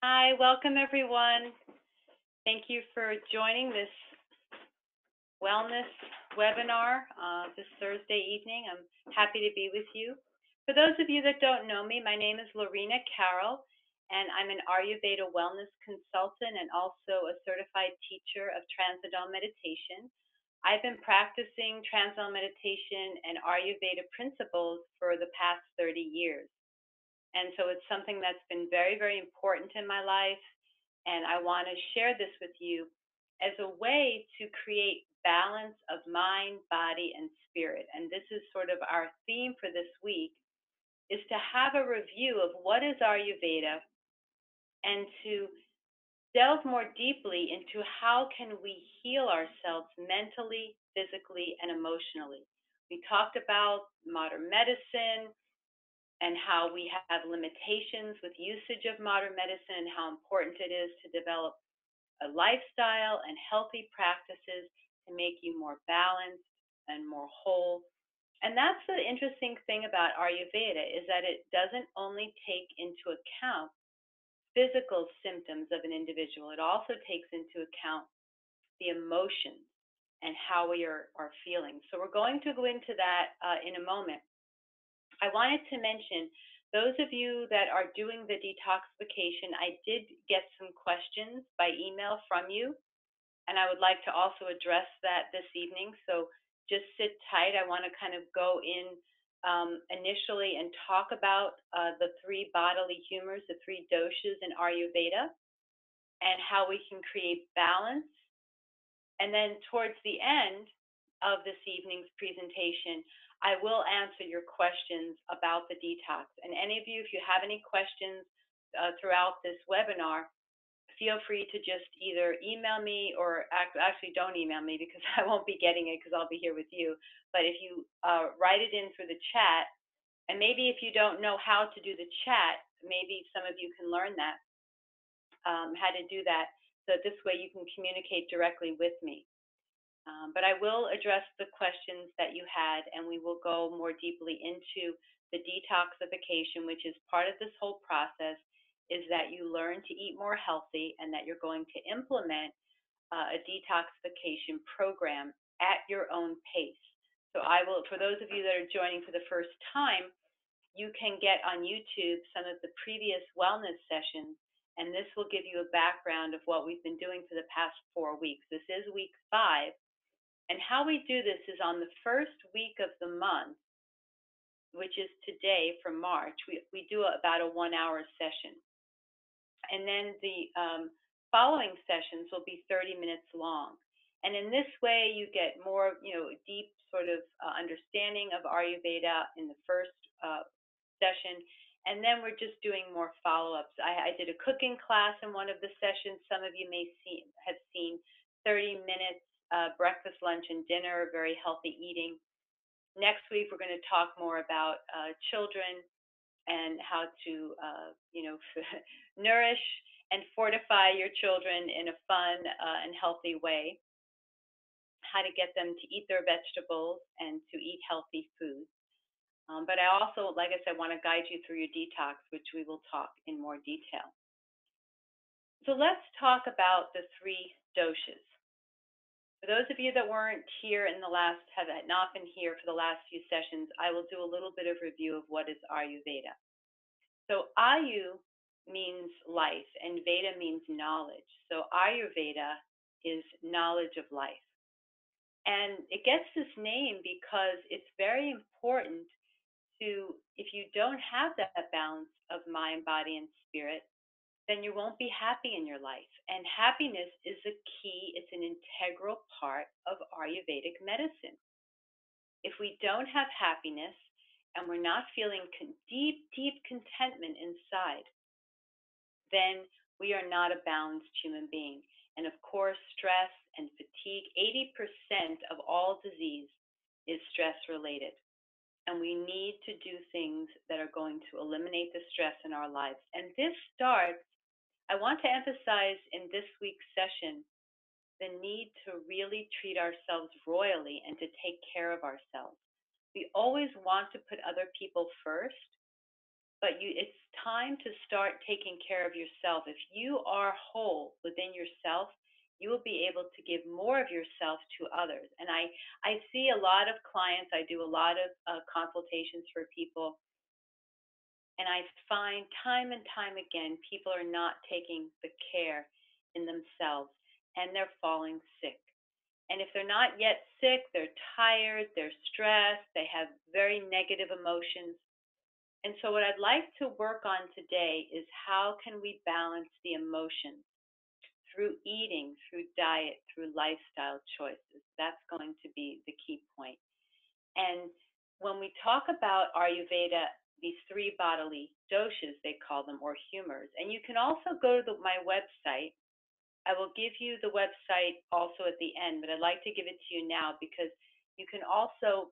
Hi, welcome everyone. Thank you for joining this wellness webinar this Thursday evening. I'm happy to be with you. For those of you that don't know me, my name is Lorena Carroll, and I'm an Ayurveda wellness consultant and also a certified teacher of Transcendental Meditation. I've been practicing Transcendental Meditation and Ayurveda principles for the past 30 years. And so it's something that's been very, very important in my life. And I want to share this with you as a way to create balance of mind, body, and spirit. And this is sort of our theme for this week is to have a review of what is Ayurveda and to delve more deeply into how can we heal ourselves mentally, physically, and emotionally. We talked about modern medicine, and how we have limitations with usage of modern medicine and how important it is to develop a lifestyle and healthy practices to make you more balanced and more whole. And that's the interesting thing about Ayurveda is that it doesn't only take into account physical symptoms of an individual, it also takes into account the emotions and how we are feeling. So we're going to go into that in a moment. I wanted to mention those of you that are doing the detoxification, I did get some questions by email from you, and I would like to also address that this evening. So just sit tight. I want to kind of go in initially and talk about the three bodily humors, the three doshas in Ayurveda, and how we can create balance. And then towards the end of this evening's presentation, I will answer your questions about the detox. And any of you, if you have any questions throughout this webinar, feel free to just either email me or actually don't email me because I won't be getting it because I'll be here with you. But if you write it in through the chat, and maybe if you don't know how to do the chat, maybe some of you can learn that, how to do that. So this way you can communicate directly with me. But I will address the questions that you had, and we will go more deeply into the detoxification, which is part of this whole process, is that you learn to eat more healthy and that you're going to implement a detoxification program at your own pace. So I will, for those of you that are joining for the first time, you can get on YouTube some of the previous wellness sessions, and this will give you a background of what we've been doing for the past 4 weeks. This is week 5, and how we do this is on the first week of the month, which is today for March, we do about a 1 hour session. And then the following sessions will be 30 minutes long. And in this way, you get more, deep sort of understanding of Ayurveda in the first session. And then we're just doing more follow-ups. I did a cooking class in one of the sessions. Some of you may have seen 30 minutes breakfast, lunch, and dinner, very healthy eating. Next week, we're going to talk more about children and how to, nourish and fortify your children in a fun and healthy way, how to get them to eat their vegetables and to eat healthy food. But I also, like I said, want to guide you through your detox, which we will talk in more detail. So let's talk about the three doshas. For those of you that weren't here in the last, have not been here for the last few sessions, I will do a little bit of review of what is Ayurveda. So Ayu means life and Veda means knowledge. So Ayurveda is knowledge of life. And it gets this name because it's very important to, if you don't have that balance of mind, body, and spirit, then you won't be happy in your life. And happiness is a key, it's an integral part of Ayurvedic medicine. If we don't have happiness and we're not feeling deep, deep contentment inside, then we are not a balanced human being. And of course, stress and fatigue, 80% of all disease is stress related. And we need to do things that are going to eliminate the stress in our lives. And this starts, I want to emphasize in this week's session the need to really treat ourselves royally and to take care of ourselves. We always want to put other people first, but it's time to start taking care of yourself. If you are whole within yourself, you will be able to give more of yourself to others. And I see a lot of clients, I do a lot of consultations for people, and I find time and time again, people are not taking the care in themselves and they're falling sick. And if they're not yet sick, they're tired, they're stressed, they have very negative emotions. And so what I'd like to work on today is how can we balance the emotions through eating, through diet, through lifestyle choices. That's going to be the key point. And when we talk about Ayurveda, these three bodily doshas, they call them, or humors, and you can also go to my website. I will give you the website also at the end, but I'd like to give it to you now because you can also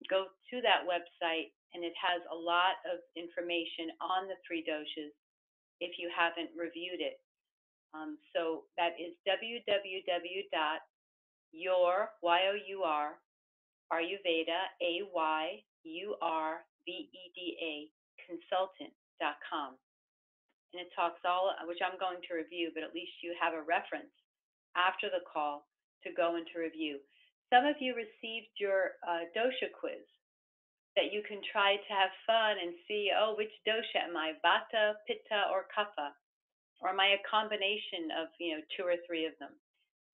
go to that website and it has a lot of information on the three doshas if you haven't reviewed it. So that is www.your, Y-O-U-R, Ayurveda, AYURVEDA, consultant.com. And it talks all, which I'm going to review, but at least you have a reference after the call to go into review. Some of you received your dosha quiz that you can try to have fun and see, oh, which dosha am I, Vata, Pitta, or Kapha? Or am I a combination of, two or three of them?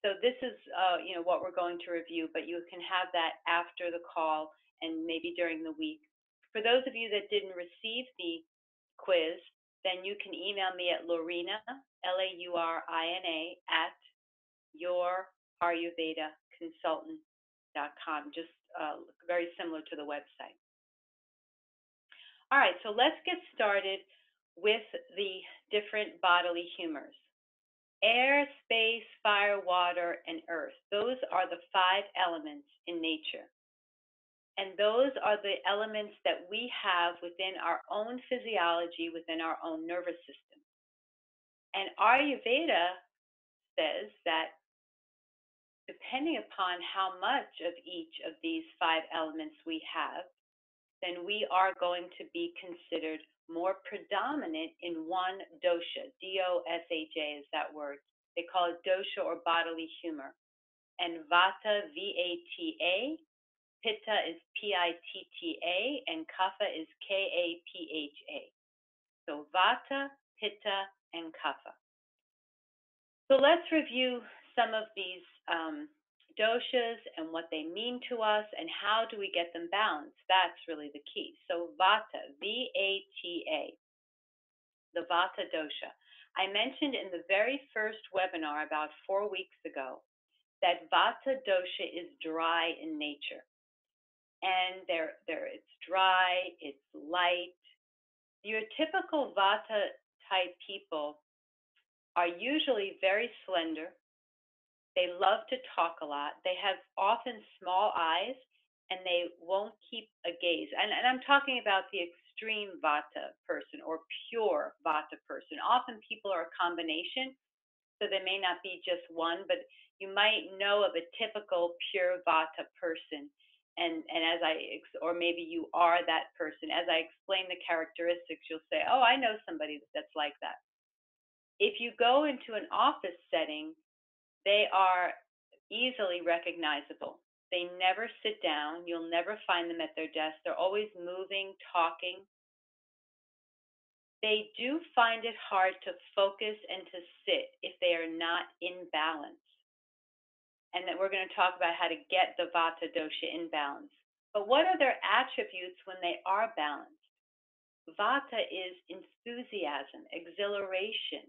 So this is, what we're going to review, but you can have that after the call and maybe during the week. For those of you that didn't receive the quiz, then you can email me at Laurina, Laurina, at yourayurvedaconsultant.com, just very similar to the website. All right, so let's get started with the different bodily humors. Air, space, fire, water, and earth. Those are the 5 elements in nature. And those are the elements that we have within our own physiology, within our own nervous system. And Ayurveda says that depending upon how much of each of these 5 elements we have, then we are going to be considered more predominant in one dosha. D-O-S-H-A is that word. They call it dosha or bodily humor. And Vata, V-A-T-A, Pitta is P-I-T-T-A, and Kapha is K-A-P-H-A. So Vata, Pitta, and Kapha. So let's review some of these doshas and what they mean to us and how do we get them balanced. That's really the key. So Vata, V-A-T-A, the Vata dosha. I mentioned in the very first webinar about 4 weeks ago that Vata dosha is dry in nature. And it's dry, it's light. Your typical Vata type people are usually very slender. They love to talk a lot. They have often small eyes, and they won't keep a gaze. And I'm talking about the extreme Vata person or pure Vata person. Often people are a combination, so they may not be just one, but you might know of a typical pure Vata person. And or maybe you are that person. As I explain the characteristics, you'll say, oh, I know somebody that's like that. If you go into an office setting, they are easily recognizable. They never sit down. You'll never find them at their desk. They're always moving, talking. They do find it hard to focus and to sit if they are not in balance. And then we're going to talk about how to get the Vata dosha in balance. But what are their attributes when they are balanced? Vata is enthusiasm, exhilaration.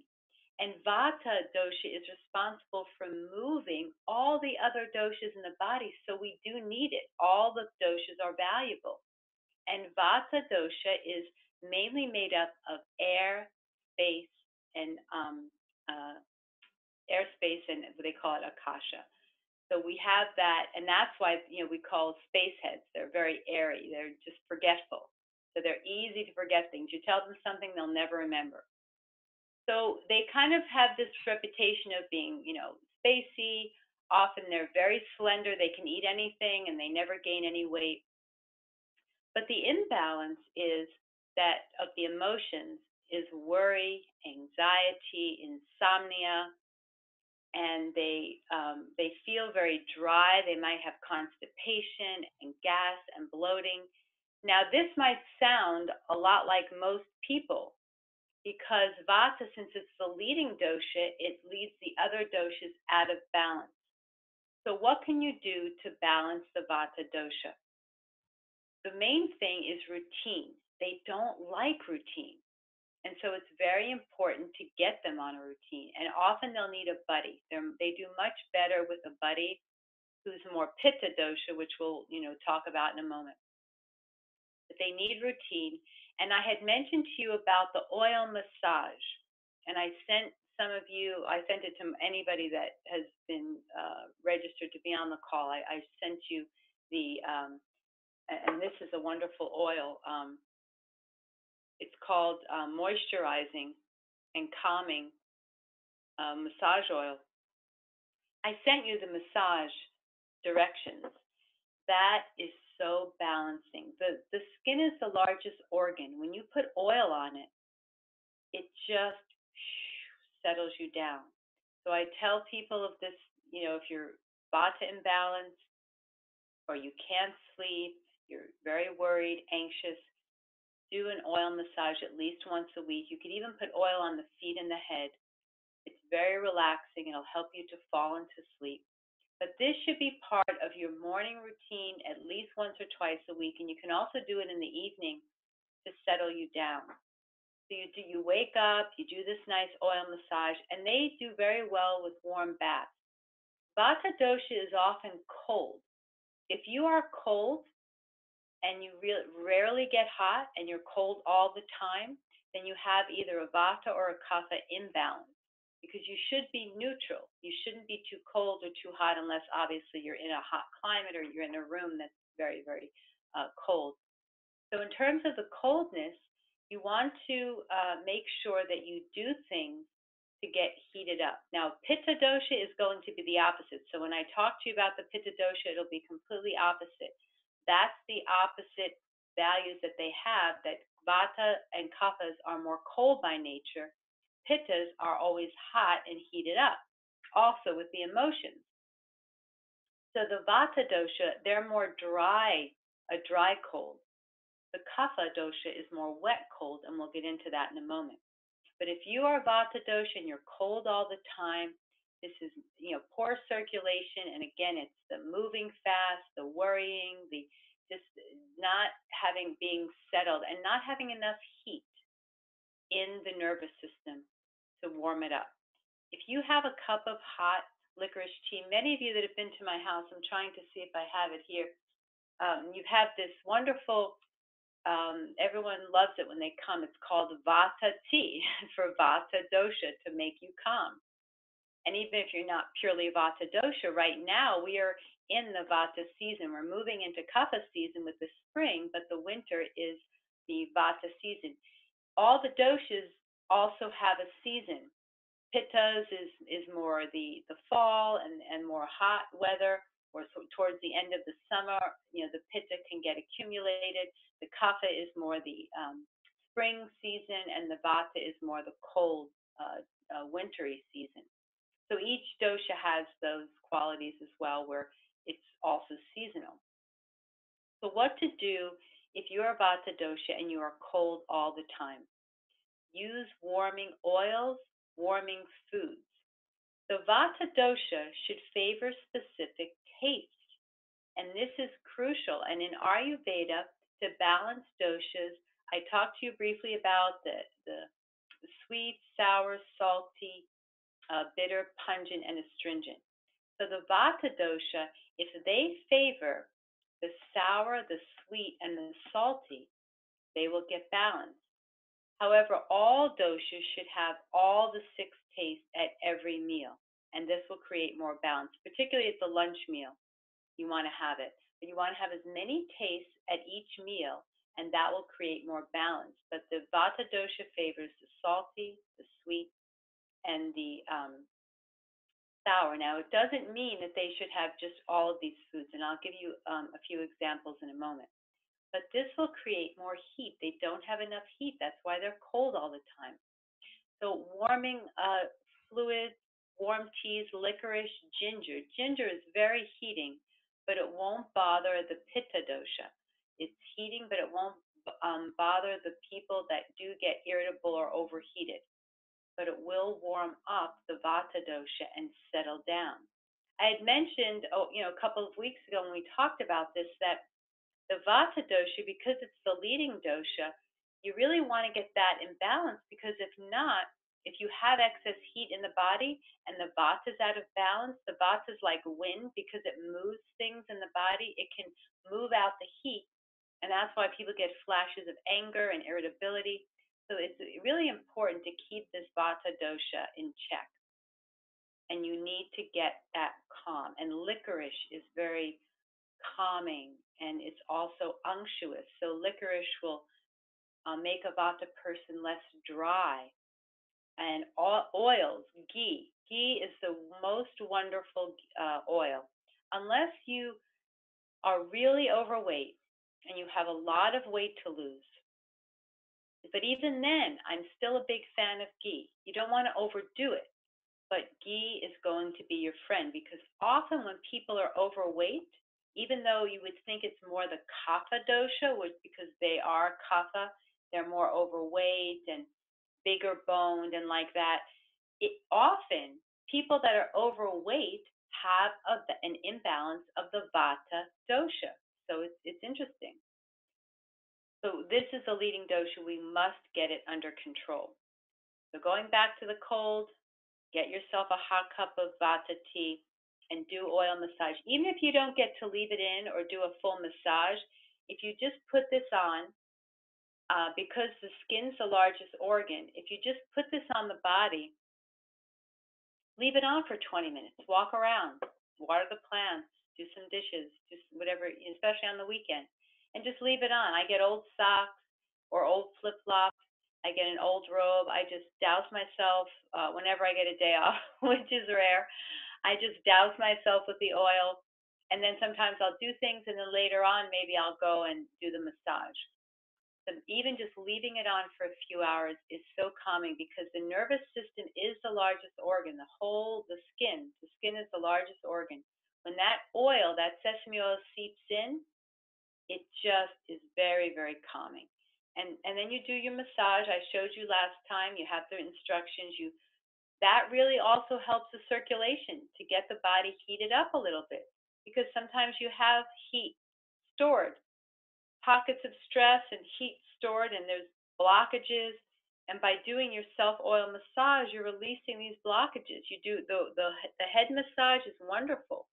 And Vata dosha is responsible for moving all the other doshas in the body, so we do need it. All the doshas are valuable. And Vata dosha is mainly made up of air, space, and they call it akasha. So we have that, and that's why we call space heads. They're very airy. They're just forgetful. So they're easy to forget things. You tell them something, they'll never remember. So they kind of have this reputation of being, spacey. Often they're very slender. They can eat anything and they never gain any weight. But the imbalance is that of the emotions is worry, anxiety, insomnia, and they feel very dry. They might have constipation and gas and bloating. Now, this might sound a lot like most people because Vata, since it's the leading dosha, it leads the other doshas out of balance. So, what can you do to balance the Vata dosha? The main thing is routine. They don't like routine. And so it's very important to get them on a routine. And often they'll need a buddy. They do much better with a buddy who's more pitta dosha, which we'll talk about in a moment. But they need routine. And I had mentioned to you about the oil massage, and I sent it to anybody that has been registered to be on the call. I sent you and this is a wonderful oil. It's called moisturizing and calming massage oil. I sent you the massage directions. That is so balancing. The skin is the largest organ. When you put oil on it, it just settles you down. So I tell people of this, if you're vata imbalanced or you can't sleep, you're very worried, anxious, do an oil massage at least once a week. You could even put oil on the feet and the head. It's very relaxing. It'll help you to fall into sleep. But this should be part of your morning routine at least once or twice a week. And you can also do it in the evening to settle you down. So you wake up, you do this nice oil massage, and they do very well with warm baths. Vata dosha is often cold. If you are cold and you rarely get hot and you're cold all the time, then you have either a vata or a kapha imbalance because you should be neutral. You shouldn't be too cold or too hot unless obviously you're in a hot climate or you're in a room that's very, very cold. So in terms of the coldness, you want to make sure that you do things to get heated up. Now, pitta dosha is going to be the opposite. So when I talk to you about the pitta dosha, it'll be completely opposite. That's the opposite values that they have, that vata and kaphas are more cold by nature. Pittas are always hot and heated up, also with the emotions. So the vata dosha, they're more dry, a dry cold. The kapha dosha is more wet cold, and we'll get into that in a moment. But if you are vata dosha and you're cold all the time, this is poor circulation, and again, it's the moving fast, the worrying, the just not being settled, and not having enough heat in the nervous system to warm it up. If you have a cup of hot licorice tea, many of you that have been to my house, I'm trying to see if I have it here. You have this wonderful everyone loves it when they come. It's called Vata tea for Vata dosha to make you calm. And even if you're not purely Vata dosha, right now we are in the Vata season. We're moving into Kapha season with the spring, but the winter is the Vata season. All the doshas also have a season. Pittas is more the fall and more hot weather, or towards the end of the summer, the pitta can get accumulated. The kapha is more the spring season, and the vata is more the cold, wintry season. So each dosha has those qualities as well, where it's also seasonal. So what to do if you are vata dosha and you are cold all the time? Use warming oils, warming foods. The vata dosha should favor specific tastes, and this is crucial. And in Ayurveda, to balance doshas, I talked to you briefly about the sweet, sour, salty, bitter, pungent, and astringent. So the vata dosha, if they favor the sour, the sweet, and the salty, they will get balanced. However, all doshas should have all the 6 tastes at every meal, and this will create more balance, particularly at the lunch meal. You want to have it, but you want to have as many tastes at each meal, and that will create more balance. But the vata dosha favors the salty, the sweet, and the sour. Now, it doesn't mean that they should have just all of these foods, and I'll give you a few examples in a moment. but this will create more heat. They don't have enough heat. That's why they're cold all the time. So warming fluids, warm teas, licorice, ginger. Ginger is very heating, but it won't bother the pitta dosha. It's heating, but it won't bother the people that do get irritable or overheated. But it will warm up the vata dosha and settle down. I had mentioned, a couple of weeks ago when we talked about this, that the vata dosha, because it's the leading dosha, you really want to get that in balance, because if not, if you have excess heat in the body and the vata is out of balance, the vata is like wind because it moves things in the body. It can move out the heat, and that's why people get flashes of anger and irritability. So it's really important to keep this vata dosha in check, and you need to get that calm. And licorice is very calming, and it's also unctuous. So licorice will make a vata person less dry. And oils, ghee. Ghee is the most wonderful oil. Unless you are really overweight and you have a lot of weight to lose. But even then, I'm still a big fan of ghee. You don't want to overdo it, but ghee is going to be your friend, because often when people are overweight, even though you would think it's more the kapha dosha, which because they are kapha, they're more overweight and bigger boned and like that. Often people that are overweight have an imbalance of the vata dosha. So it's interesting. So this is the leading dosha. We must get it under control. So going back to the cold, get yourself a hot cup of vata tea and do oil massage. Even if you don't get to leave it in or do a full massage, if you just put this on, because the skin's the largest organ, if you just put this on the body, leave it on for 20 minutes, walk around, water the plants, do some dishes, just whatever, especially on the weekend, and just leave it on. I get old socks or old flip-flops. I get an old robe. I just douse myself whenever I get a day off, which is rare. I just douse myself with the oil, and then sometimes I'll do things, and then later on maybe I'll go and do the massage. But even just leaving it on for a few hours is so calming, because the nervous system is the largest organ. The skin is the largest organ. When that oil, that sesame oil seeps in, it just is very, very calming. And then you do your massage. I showed you last time. You have the instructions. That really also helps the circulation to get the body heated up a little bit, because sometimes you have heat stored, pockets of stress and heat stored, and there's blockages. And by doing your self oil massage, you're releasing these blockages. You do the head massage is wonderful.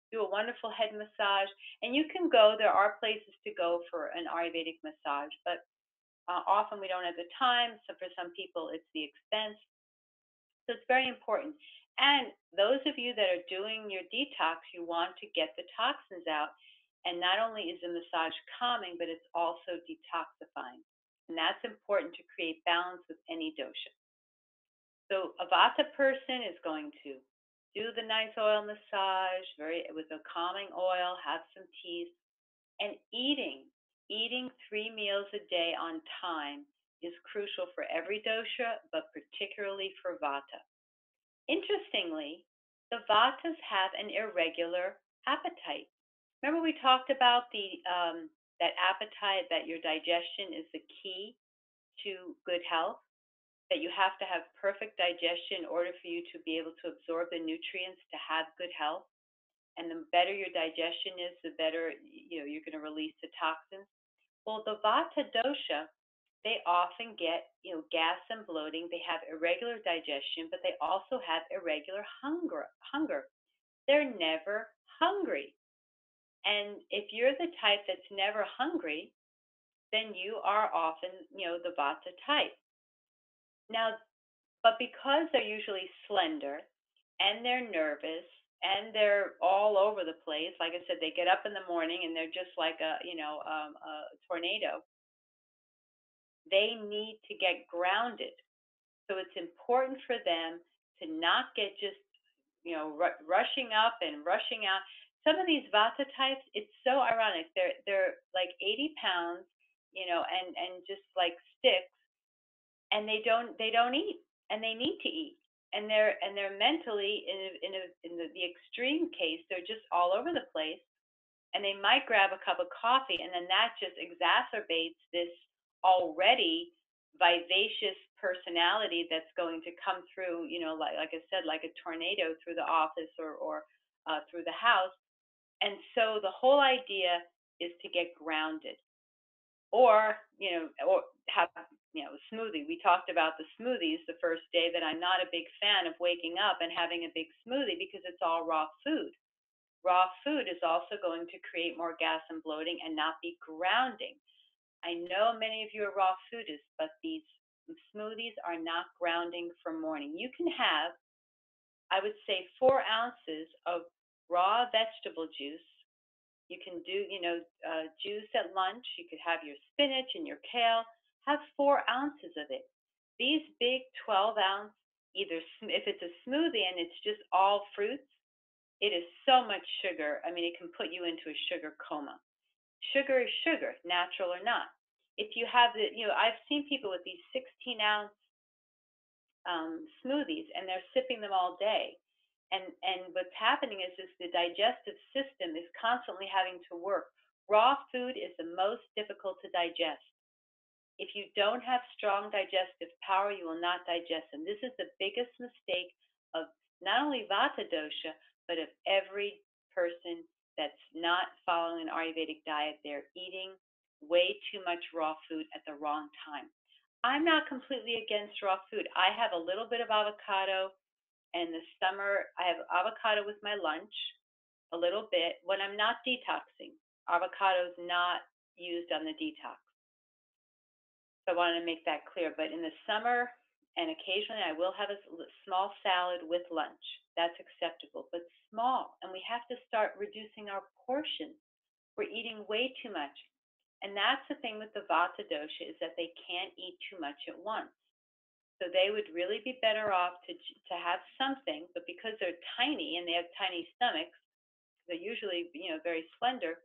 Do a wonderful head massage, and you can go. There are places to go for an Ayurvedic massage, but often we don't have the time. So for some people, it's the expense. So it's very important. And those of you that are doing your detox, you want to get the toxins out. And not only is the massage calming, but it's also detoxifying. And that's important to create balance with any dosha. So a vata person is going to do the nice oil massage with a calming oil, have some teas, and eating 3 meals a day on time is crucial for every dosha, but particularly for vata. Interestingly, the vatas have an irregular appetite. Remember we talked about that appetite, that your digestion is the key to good health, that you have to have perfect digestion in order for you to be able to absorb the nutrients to have good health. And the better your digestion is, the better you're going to release the toxins. Well, the vata dosha, they often get gas and bloating. They have irregular digestion, but they also have irregular hunger. They're never hungry. And if you're the type that's never hungry, then you are often the vata type. Now, but because they're usually slender and they're nervous and they're all over the place, like I said, they get up in the morning and they're just like a tornado. They need to get grounded. So it's important for them to not get just rushing up and rushing out. some of these Vata types, it's so ironic. They're like 80 pounds, and just like sticks, and they don't eat, and they need to eat, and they're mentally in the extreme case, they're just all over the place, and they might grab a cup of coffee, and then that just exacerbates this already vivacious personality that's going to come through, like I said, like a tornado through the office, or through the house. And so the whole idea is to get grounded, or have, a smoothie. We talked about the smoothies the first day, that I'm not a big fan of waking up and having a big smoothie because it's all raw food. Raw food is also going to create more gas and bloating and not be grounding. I know many of you are raw foodists, but these smoothies are not grounding for morning. You can have, I would say, 4 ounces of raw vegetable juice. You can do, juice at lunch. You could have your spinach and your kale. Have 4 ounces of it. These big 12-ounce, either if it's a smoothie and it's just all fruits, it is so much sugar. I mean, it can put you into a sugar coma. Sugar is sugar, natural or not. If you have I've seen people with these 16-ounce smoothies, and they're sipping them all day. And what's happening is the digestive system is constantly having to work. Raw food is the most difficult to digest. If you don't have strong digestive power, you will not digest them. This is the biggest mistake of not only Vata dosha, but of every person that's not following an Ayurvedic diet. They're eating way too much raw food at the wrong time. I'm not completely against raw food. I have a little bit of avocado. In the summer, I have avocado with my lunch, a little bit, when I'm not detoxing. Avocado is not used on the detox. So I wanted to make that clear. But in the summer, and occasionally, I will have a small salad with lunch. That's acceptable, but small. And we have to start reducing our portions. We're eating way too much. And that's the thing with the Vata dosha, is that they can't eat too much at once. So they would really be better off to have something, but because they're tiny and they have tiny stomachs, they're usually very slender.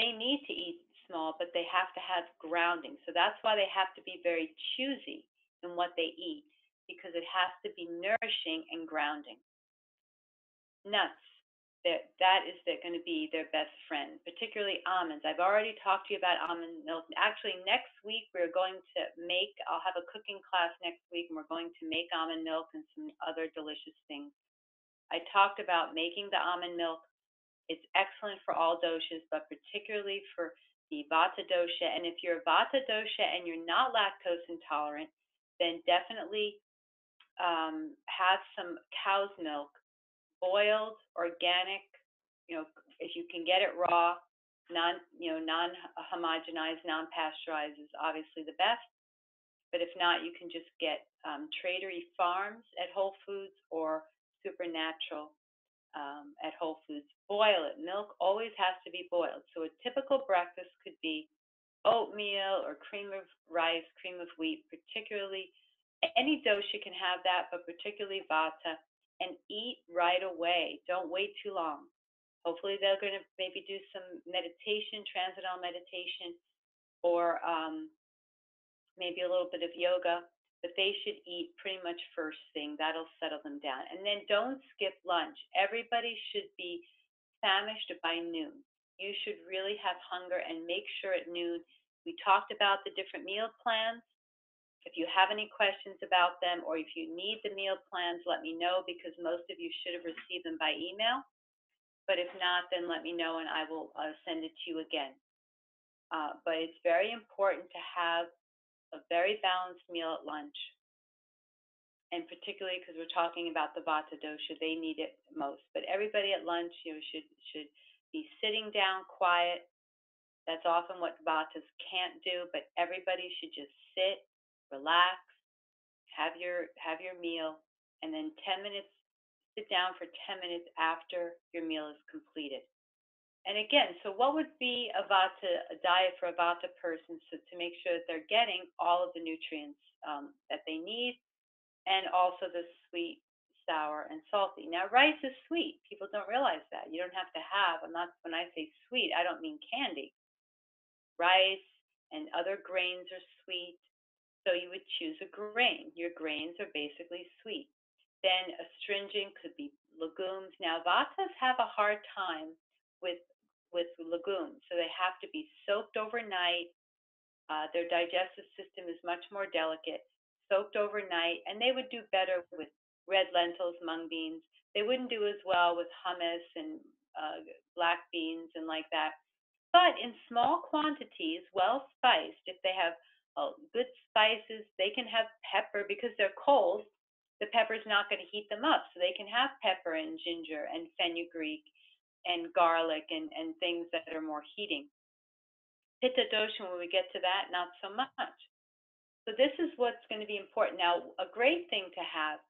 They need to eat small, but they have to have grounding. So that's why they have to be very choosy in what they eat, because it has to be nourishing and grounding. Nuts, that is going to be their best friend, particularly almonds. I've already talked to you about almond milk. Actually, next week I'll have a cooking class next week, and we're going to make almond milk and some other delicious things. I talked about making the almond milk. It's excellent for all doshas, but particularly for the Vata dosha. And if you're a Vata dosha and you're not lactose intolerant, then definitely have some cow's milk, boiled, organic. If you can get it raw, non-homogenized, non-pasteurized is obviously the best. But if not, you can just get Tradery Farms at Whole Foods, or Supernatural at Whole Foods. Boil it. Milk always has to be boiled. So a typical breakfast could be oatmeal or cream of rice, cream of wheat, particularly any dosha can have that, but particularly Vata, and eat right away. Don't wait too long. Hopefully they're going to maybe do some meditation, transcendental meditation, or maybe a little bit of yoga, but they should eat pretty much first thing. That'll settle them down. And then don't skip lunch. Everybody should be famished by noon. You should really have hunger, and make sure at noon. We talked about the different meal plans. If you have any questions about them, or if you need the meal plans, let me know, because most of you should have received them by email. But if not, then let me know, and I will send it to you again. But it's very important to have a very balanced meal at lunch, and particularly because we're talking about the Vata dosha, they need it most. But everybody at lunch, should be sitting down, quiet. That's often what Vatas can't do, but everybody should just sit, relax, have your meal, and then 10 minutes, sit down for 10 minutes after your meal is completed. And again, so what would be a diet for a Vata person, so to make sure that they're getting all of the nutrients that they need, and also the sweet sour, and salty. Now, rice is sweet. People don't realize that. You don't have to have, I'm not, when I say sweet, I don't mean candy. Rice and other grains are sweet, so you would choose a grain. Your grains are basically sweet. Then astringent could be legumes. Now, vatas have a hard time with legumes, so they have to be soaked overnight. Their digestive system is much more delicate, soaked overnight, and they would do better with red lentils, mung beans. They wouldn't do as well with hummus and black beans and like that. But in small quantities, well spiced, if they have good spices, they can have pepper because they're cold. The pepper's not going to heat them up, so they can have pepper and ginger and fenugreek and garlic and things that are more heating. Pitta dosha, when we get to that, not so much. So this is what's going to be important. Now, a great thing to have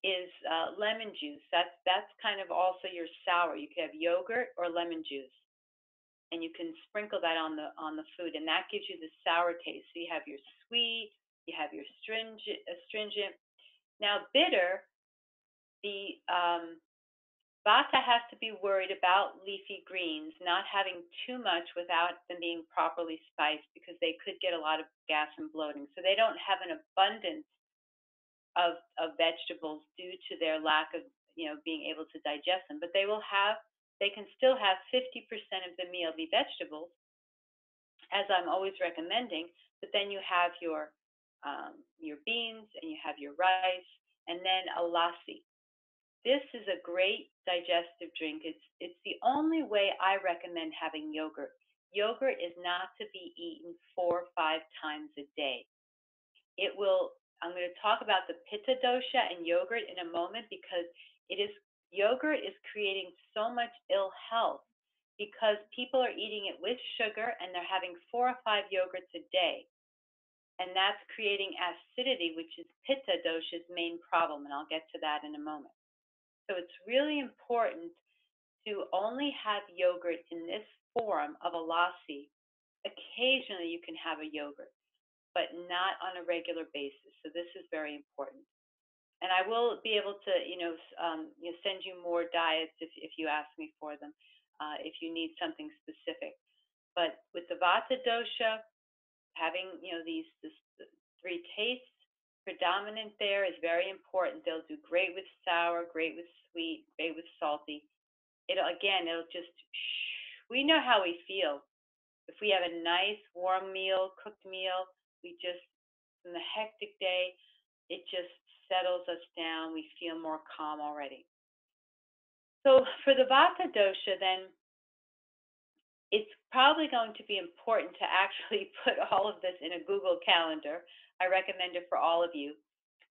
is lemon juice. That's kind of also your sour. You could have yogurt or lemon juice, and you can sprinkle that on the food, and that gives you the sour taste. So you have your sweet, you have your astringent. Now, bitter, the vata has to be worried about leafy greens not having too much without them being properly spiced, because they could get a lot of gas and bloating. So they don't have an abundance of vegetables due to their lack of being able to digest them. But they can still have 50% of the meal be vegetables, as I'm always recommending. But then you have your beans and you have your rice, and then a lassi. This is a great digestive drink. It's the only way I recommend having yogurt. Yogurt is not to be eaten 4 or 5 times a day. I'm going to talk about the pitta dosha and yogurt in a moment, because yogurt is creating so much ill health because people are eating it with sugar and they're having 4 or 5 yogurts a day. And that's creating acidity, which is pitta dosha's main problem, and I'll get to that in a moment. So it's really important to only have yogurt in this form of a lassi. Occasionally you can have a yogurt, but not on a regular basis. So this is very important. And I will be able to, send you more diets if you ask me for them, if you need something specific. But with the vata dosha, having these 3 tastes predominant there is very important. They'll do great with sour, great with sweet, great with salty. It'll just, we know how we feel. If we have a nice warm meal, cooked meal, in the hectic day, it just settles us down. We feel more calm already. So for the vata dosha, then, it's probably going to be important to actually put all of this in a Google Calendar. I recommend it for all of you,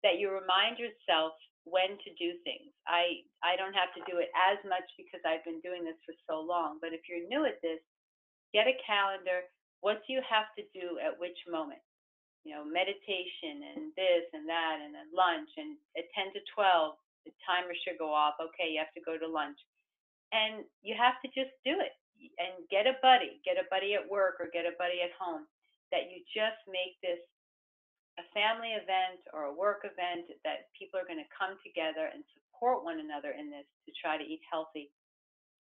that you remind yourself when to do things. I don't have to do it as much because I've been doing this for so long, but if you're new at this, get a calendar. What do you have to do at which moment? Meditation and this and that, and then lunch, and at 10 to 12, the timer should go off. Okay, you have to go to lunch. And you have to just do it, and get a buddy at work or get a buddy at home, that you just make this a family event or a work event, that people are going to come together and support one another in this to try to eat healthy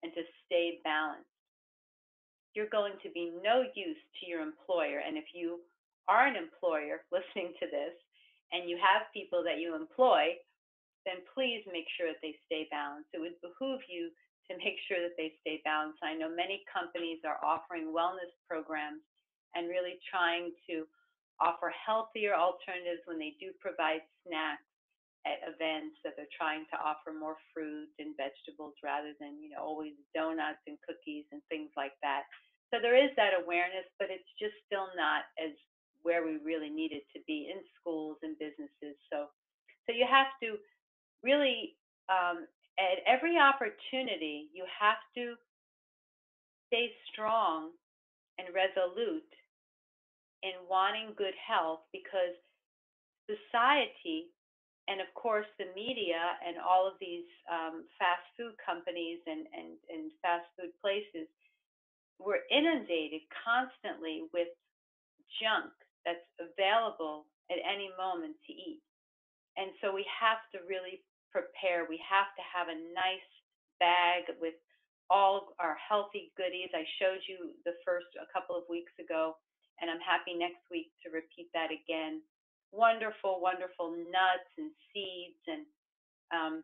and to stay balanced. You're going to be no use to your employer, and if you are an employer listening to this and you have people that you employ, then please make sure that they stay balanced. It would behoove you to make sure that they stay balanced. I know many companies are offering wellness programs and really trying to offer healthier alternatives when they do provide snacks at events, that they're trying to offer more fruit and vegetables rather than, always donuts and cookies and things like that. So there is that awareness, but it's just still not as where we really need it to be in schools and businesses. So you have to really, at every opportunity, you have to stay strong and resolute in wanting good health, because society, and of course the media and all of these fast food companies and fast food places, we're inundated constantly with junk that's available at any moment to eat. And so we have to really prepare. We have to have a nice bag with all our healthy goodies. I showed you the first a couple of weeks ago, and I'm happy next week to repeat that again. Wonderful, wonderful nuts and seeds. And um,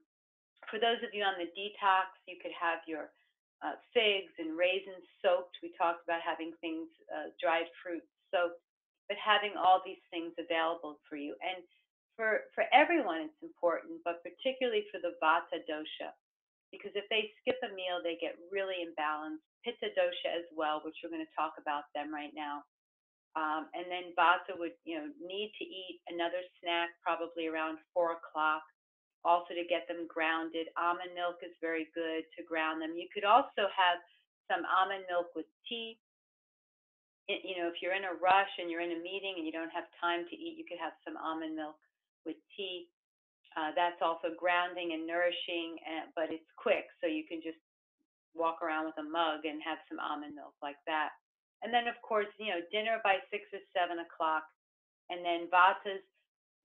for those of you on the detox, you could have your figs and raisins soaked. We talked about having things, dried fruit soaked, but having all these things available for you. And for everyone, it's important, but particularly for the Vata dosha, because if they skip a meal, they get really imbalanced. Pitta dosha as well, which we're going to talk about them right now. And then Vata would, need to eat another snack probably around 4 o'clock, also to get them grounded. Almond milk is very good to ground them. You could also have some almond milk with tea. If you're in a rush and you're in a meeting and you don't have time to eat, you could have some almond milk with tea. That's also grounding and nourishing, but it's quick, so you can just walk around with a mug and have some almond milk like that. And then, of course, dinner by 6 or 7 o'clock. And then Vatas,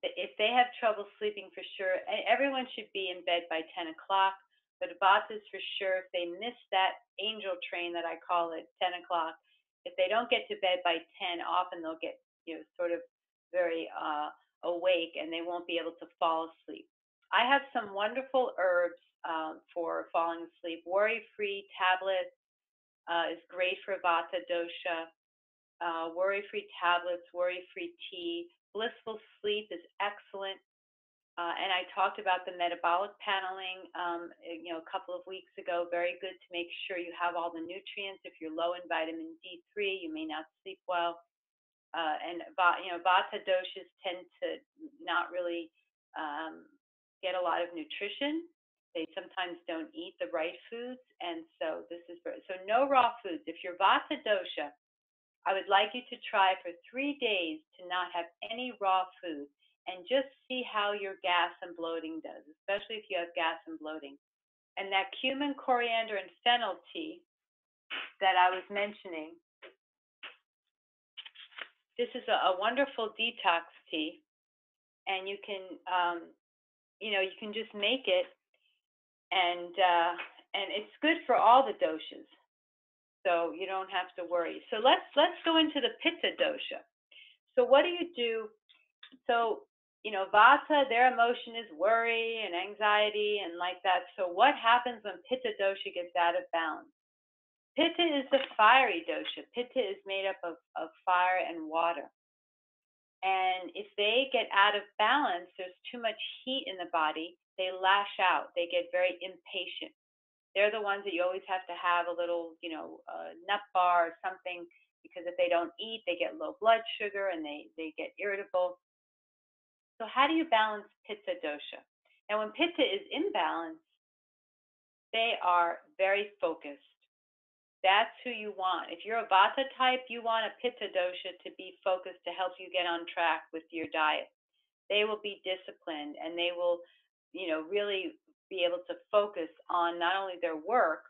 if they have trouble sleeping, for sure, everyone should be in bed by 10 o'clock. But Vatas, for sure, if they miss that angel train that I call it, 10 o'clock, if they don't get to bed by 10, often they'll get, sort of very awake, and they won't be able to fall asleep. I have some wonderful herbs for falling asleep. Worry-free tablet is great for Vata dosha. Worry-free tablets, worry-free tea. Blissful sleep is excellent. And I talked about the metabolic paneling, a couple of weeks ago. Very good to make sure you have all the nutrients. If you're low in vitamin D3, you may not sleep well. And Vata doshas tend to not really get a lot of nutrition. They sometimes don't eat the right foods, and so so no raw foods. If you're Vata dosha, I would like you to try for 3 days to not have any raw food and just see how your gas and bloating does, especially if you have gas and bloating. And that cumin, coriander, and fennel tea that I was mentioning, this is a wonderful detox tea, and you can, you can just make it, and it's good for all the doshas, so you don't have to worry. So let's go into the Pitta dosha. So what do you do? So, Vata, their emotion is worry and anxiety and like that. So what happens when Pitta dosha gets out of balance? Pitta is the fiery dosha. Pitta is made up of fire and water. And if they get out of balance, there's too much heat in the body, they lash out. They get very impatient. They're the ones that you always have to have a little, nut bar or something, because if they don't eat, they get low blood sugar and they get irritable. So how do you balance Pitta dosha? Now, when Pitta is imbalanced, they are very focused. That's who you want. If you're a Vata type, you want a Pitta dosha to be focused to help you get on track with your diet. They will be disciplined, and they will, really be able to focus on not only their work,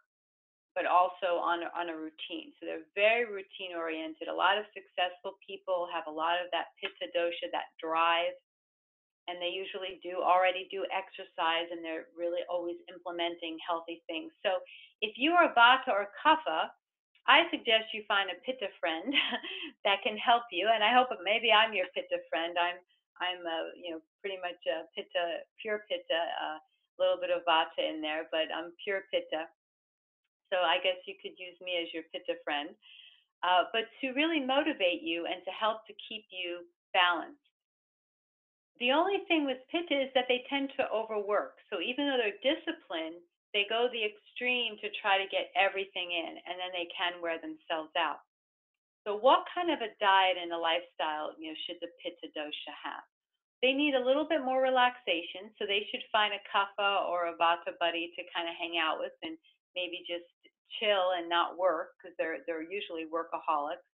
but also on a routine. So they're very routine oriented. A lot of successful people have a lot of that Pitta dosha, that drive, and they usually already do exercise, and they're really always implementing healthy things. So if you are Vata or Kapha, I suggest you find a Pitta friend that can help you, and I hope maybe I'm your Pitta friend. I'm pretty much a Pitta, pure Pitta, a little bit of Vata in there, but I'm pure Pitta. So I guess you could use me as your Pitta friend, but to really motivate you and to help to keep you balanced. The only thing with Pitta is that they tend to overwork. So even though they're disciplined, they go the extreme to try to get everything in, and then they can wear themselves out. So what kind of a diet and a lifestyle, should the Pitta dosha have? They need a little bit more relaxation, so they should find a Kapha or a Vata buddy to kind of hang out with and maybe just chill and not work, because they're usually workaholics.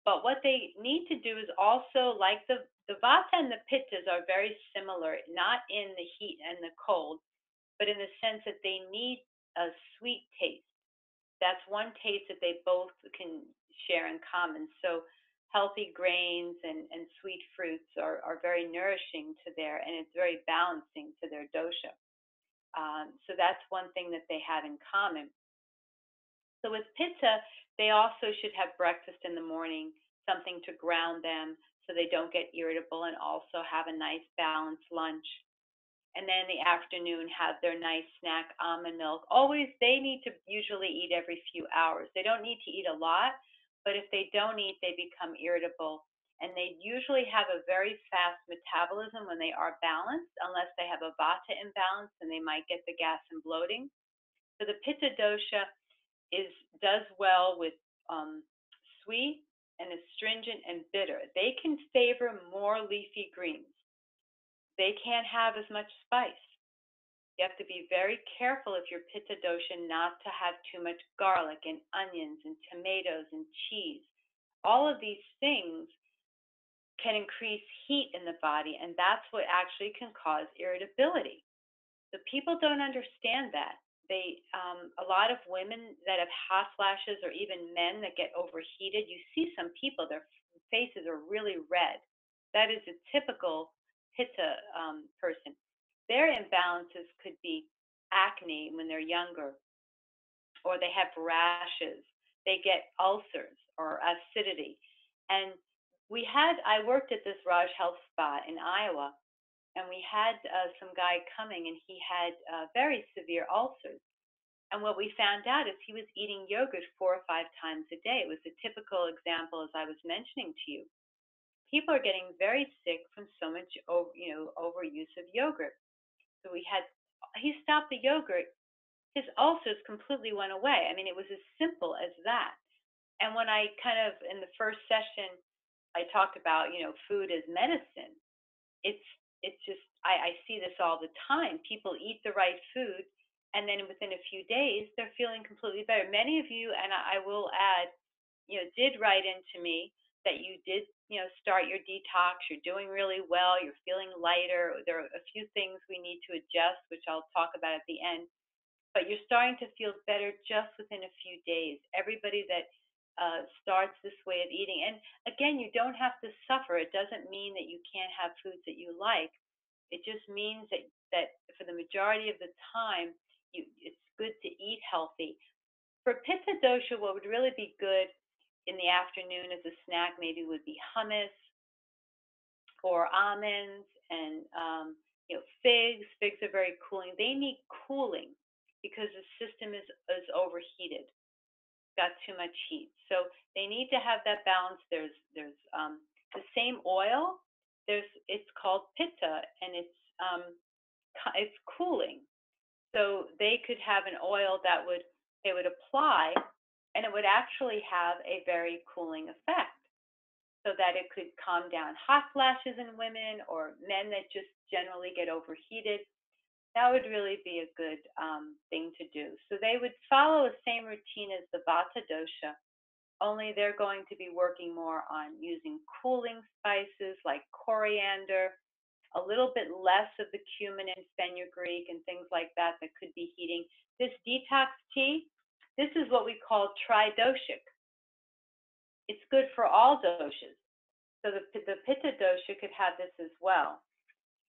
But what they need to do is also, like the Vata and the Pittas are very similar, not in the heat and the cold, but in the sense that they need a sweet taste. That's one taste that they both can share in common. So healthy grains and sweet fruits are very nourishing to their, and it's very balancing to their dosha. So that's one thing that they have in common. So with pitta, they also should have breakfast in the morning, something to ground them so they don't get irritable, and also have a nice balanced lunch. And then in the afternoon, have their nice snack, almond milk. Always, they need to usually eat every few hours. They don't need to eat a lot, but if they don't eat, they become irritable. And they usually have a very fast metabolism when they are balanced, unless they have a vata imbalance, and they might get the gas and bloating. So the pitta dosha is does well with um, sweet and astringent and bitter. They can favor more leafy greens. They can't have as much spice. You have to be very careful if you're pitta dosha not to have too much garlic and onions and tomatoes and cheese. All of these things can increase heat in the body, and that's what actually can cause irritability. So people don't understand that. A lot of women that have hot flashes, or even men that get overheated, you see some people, their faces are really red. That is a typical pitta person. Their imbalances could be acne when they're younger, or they have rashes, they get ulcers or acidity. And I worked at this Raj Health Spa in Iowa, and we had some guy coming, and he had very severe ulcers. And what we found out is he was eating yogurt 4 or 5 times a day. It was a typical example, as I was mentioning to you. People are getting very sick from so much, overuse of yogurt. So he stopped the yogurt. His ulcers completely went away. I mean, it was as simple as that. And when I kind of, in the first session, I talked about, food as medicine. It's it's just, I see this all the time. People eat the right food, and then within a few days they're feeling completely better. Many of you, and I will add, did write into me that you did, start your detox. You're doing really well. You're feeling lighter. There are a few things we need to adjust, which I'll talk about at the end. But you're starting to feel better just within a few days. Everybody that starts this way of eating, and again, you don't have to suffer. It doesn't mean that you can't have foods that you like. It just means that for the majority of the time, it's good to eat healthy. For pitta dosha, what would really be good in the afternoon as a snack maybe would be hummus or almonds, and figs. Figs are very cooling. They need cooling because the system is overheated, got too much heat. So they need to have that balance. There's the same oil. It's called pitta, and it's cooling. So they could have an oil that they would apply, and it would actually have a very cooling effect, so that it could calm down hot flashes in women or men that just generally get overheated. That would really be a good thing to do. So they would follow the same routine as the Vata dosha, only they're going to be working more on using cooling spices like coriander, a little bit less of the cumin and fenugreek and things like that that could be heating. This detox tea, this is what we call tridoshic. It's good for all doshas. So the pitta dosha could have this as well,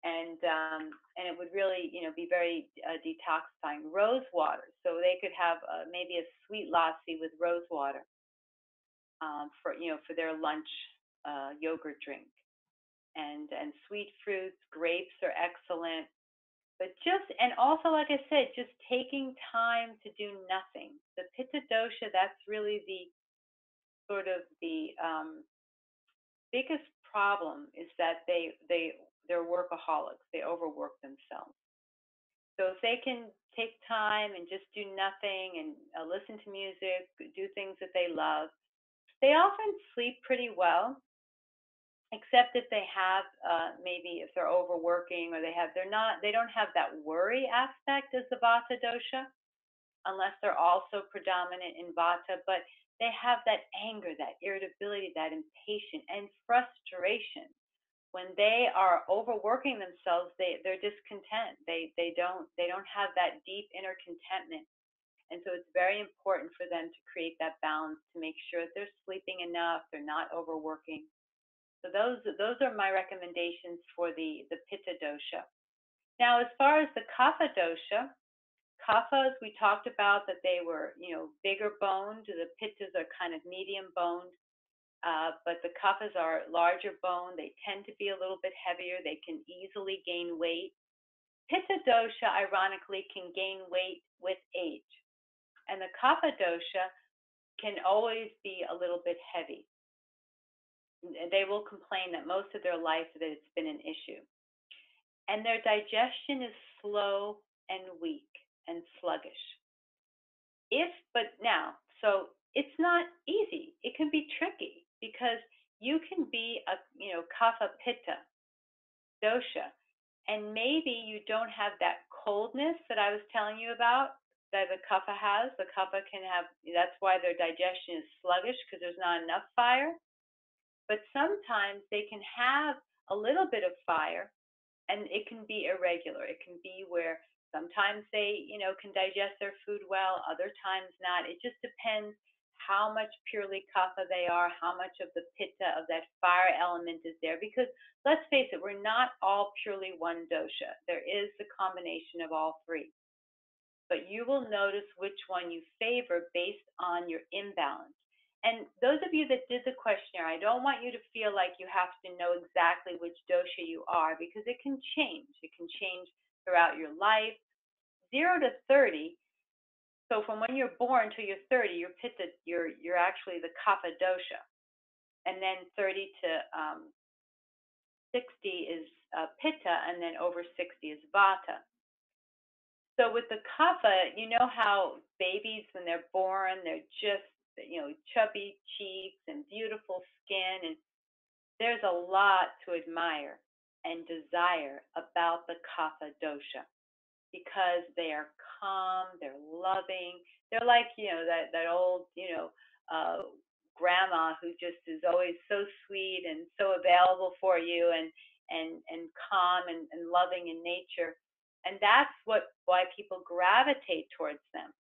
and it would really be very detoxifying. Rose water, so they could have maybe a sweet lassi with rose water for their lunch yogurt drink, and sweet fruits. Grapes are excellent, but and also, like I said, just taking time to do nothing. The pitta dosha, that's really the sort of the biggest problem, is that they're workaholics. They overwork themselves. So if they can take time and just do nothing, and listen to music, do things that they love, they often sleep pretty well, except if they have maybe if they're overworking, or they don't have that worry aspect as the Vata dosha, unless they're also predominant in Vata, but they have that anger, that irritability, that impatience and frustration. When they are overworking themselves, they're discontent. They don't have that deep inner contentment. And so it's very important for them to create that balance to make sure that they're sleeping enough, they're not overworking. So those are my recommendations for the Pitta dosha. Now, as far as the Kapha dosha, Kaphas, we talked about that they were, bigger boned. The Pittas are kind of medium boned, but the Kaphas are larger boned. They tend to be a little bit heavier. They can easily gain weight. Pitta dosha, ironically, can gain weight with age, and the Kapha dosha can always be a little bit heavy. They will complain that most of their life that it's been an issue. And their digestion is slow and weak and sluggish. So it's not easy. It can be tricky because you can be a, Kapha Pitta dosha, and maybe you don't have that coldness that I was telling you about that the Kapha has. The Kapha can have, that's why their digestion is sluggish, because there's not enough fire. But sometimes they can have a little bit of fire, and it can be irregular. It can be where sometimes they, can digest their food well, other times not. It just depends how much purely kapha they are, how much of the pitta, of that fire element is there. Because let's face it, we're not all purely one dosha. There is the combination of all three. But you will notice which one you favor based on your imbalance. And those of you that did the questionnaire, I don't want you to feel like you have to know exactly which dosha you are, because it can change. It can change throughout your life. 0 to 30, so from when you're born to you're 30, you're actually the kapha dosha. And then 30 to 60 is pitta, and then over 60 is vata. So with the kapha, you know how babies, when they're born, they're just, chubby cheeks and beautiful skin, and there's a lot to admire and desire about the kapha dosha, because they are calm, they're loving, they're like, that old, grandma who just is always so sweet and so available for you, and calm and loving in nature. And that's why people gravitate towards them.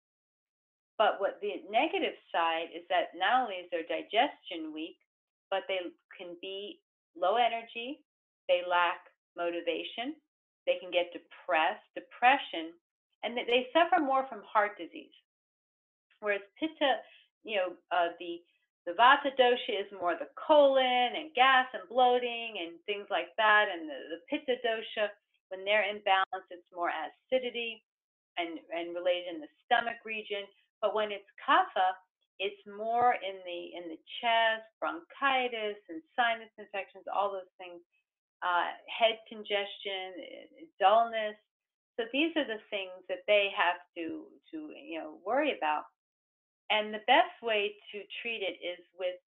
But what the negative side is that not only is their digestion weak, but they can be low energy, they lack motivation, they can get depression, and they suffer more from heart disease. Whereas pitta, the vata dosha is more the colon and gas and bloating and things like that, and the pitta dosha, when they're imbalanced, it's more acidity and related in the stomach region. But when it's kapha, it's more in the chest, bronchitis and sinus infections, all those things, head congestion, dullness. So these are the things that they have to worry about. And the best way to treat it is with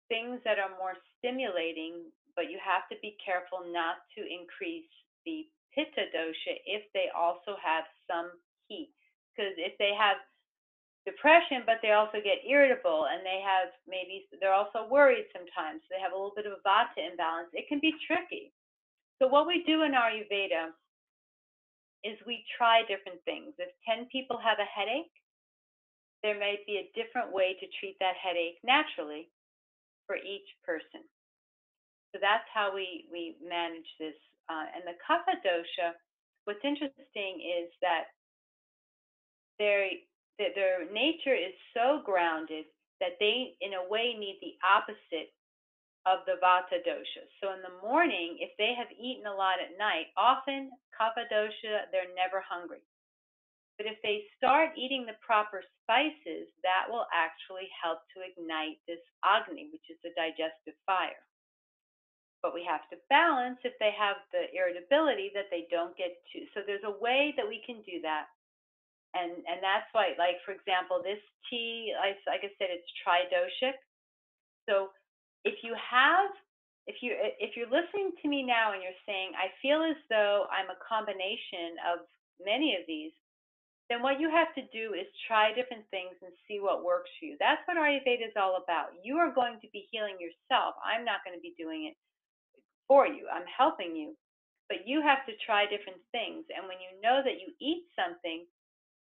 things that are more stimulating, but you have to be careful not to increase the pitta dosha if they also have some heat. Because if they have depression, but they also get irritable, and they're also worried sometimes, they have a little bit of a vata imbalance, it can be tricky. So what we do in Ayurveda is we try different things. If 10 people have a headache, there may be a different way to treat that headache naturally for each person. So that's how we manage this. And the kapha dosha, what's interesting is that their nature is so grounded that they, in a way, need the opposite of the vata dosha. So in the morning, if they have eaten a lot at night, often kapha dosha, they're never hungry. But if they start eating the proper spices, that will actually help to ignite this agni, which is the digestive fire. But we have to balance if they have the irritability that they don't get to. So there's a way that we can do that. And that's why, like, for example, this tea, like I said, it's tridoshic. So if you're listening to me now and you're saying, I feel as though I'm a combination of many of these, then what you have to do is try different things and see what works for you. That's what Ayurveda is all about. You are going to be healing yourself. I'm not going to be doing it for you. I'm helping you. But you have to try different things. And when you know that you eat something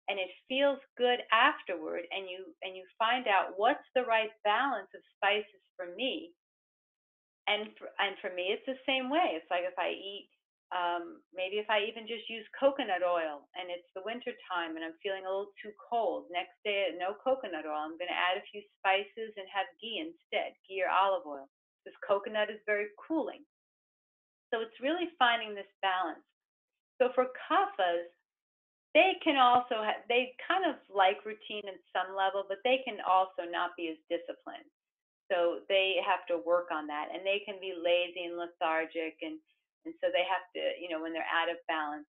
and it feels good afterward, and you find out what's the right balance of spices for me. And for me, it's the same way. It's like if I eat, maybe if I even just use coconut oil and it's the winter time and I'm feeling a little too cold, next day, no coconut oil. I'm going to add a few spices and have ghee instead, ghee or olive oil, because coconut is very cooling. So it's really finding this balance. So for kaphas, they can also they kind of like routine in some level, but they can also not be as disciplined. So they have to work on that, and they can be lazy and lethargic, and so they have to, when they're out of balance.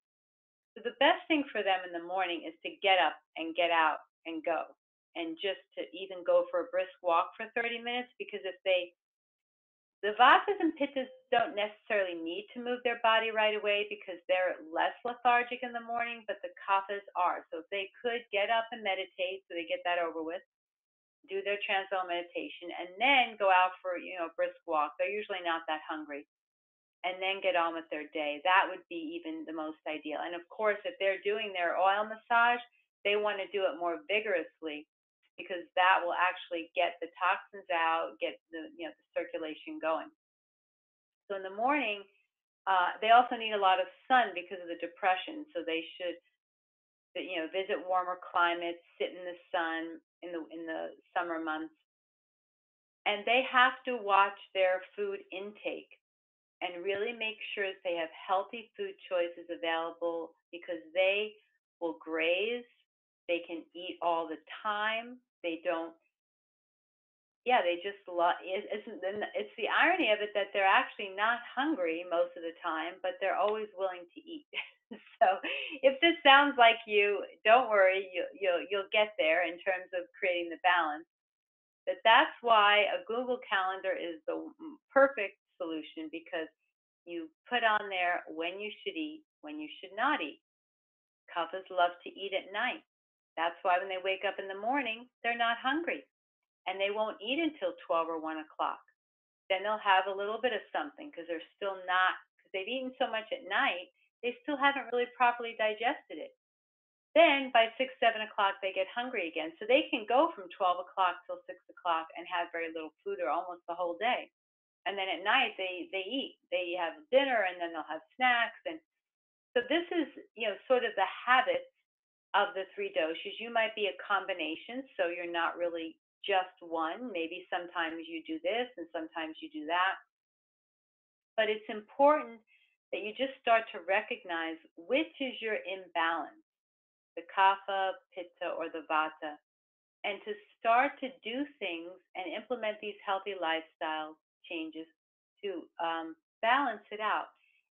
So the best thing for them in the morning is to get up and get out and go, and just to even go for a brisk walk for 30 minutes, because if they the vatas and pittas don't necessarily need to move their body right away because they're less lethargic in the morning, but the kaphas are. So if they could get up and meditate, so they get that over with, do their transcendental meditation, and then go out for a brisk walk. They're usually not that hungry, and then get on with their day. That would be even the most ideal. And of course, if they're doing their oil massage, they want to do it more vigorously, because that will actually get the toxins out, get the circulation going. So in the morning, they also need a lot of sun because of the depression. So they should, visit warmer climates, sit in the sun in the summer months, and they have to watch their food intake and really make sure that they have healthy food choices available, because they will graze, they can eat all the time. They don't, yeah, they just love. It's the irony of it that they're actually not hungry most of the time, but they're always willing to eat. So, if this sounds like you, don't worry, you'll get there in terms of creating the balance. But that's why a Google Calendar is the perfect solution, because you put on there when you should eat, when you should not eat. Kaphas love to eat at night. That's why when they wake up in the morning, they're not hungry, and they won't eat until 12 or 1 o'clock. Then they'll have a little bit of something, because they're still not, because they've eaten so much at night, they still haven't really properly digested it. Then by 6, 7 o'clock, they get hungry again. So they can go from 12 o'clock till 6 o'clock and have very little food or almost the whole day. And then at night, they eat. They have dinner, and then they'll have snacks. And so this is, sort of the habits of the three doshas. You might be a combination, so you're not really just one. Maybe sometimes you do this and sometimes you do that. But it's important that you just start to recognize which is your imbalance, the kapha, pitta, or the vata, and to start to do things and implement these healthy lifestyle changes to balance it out.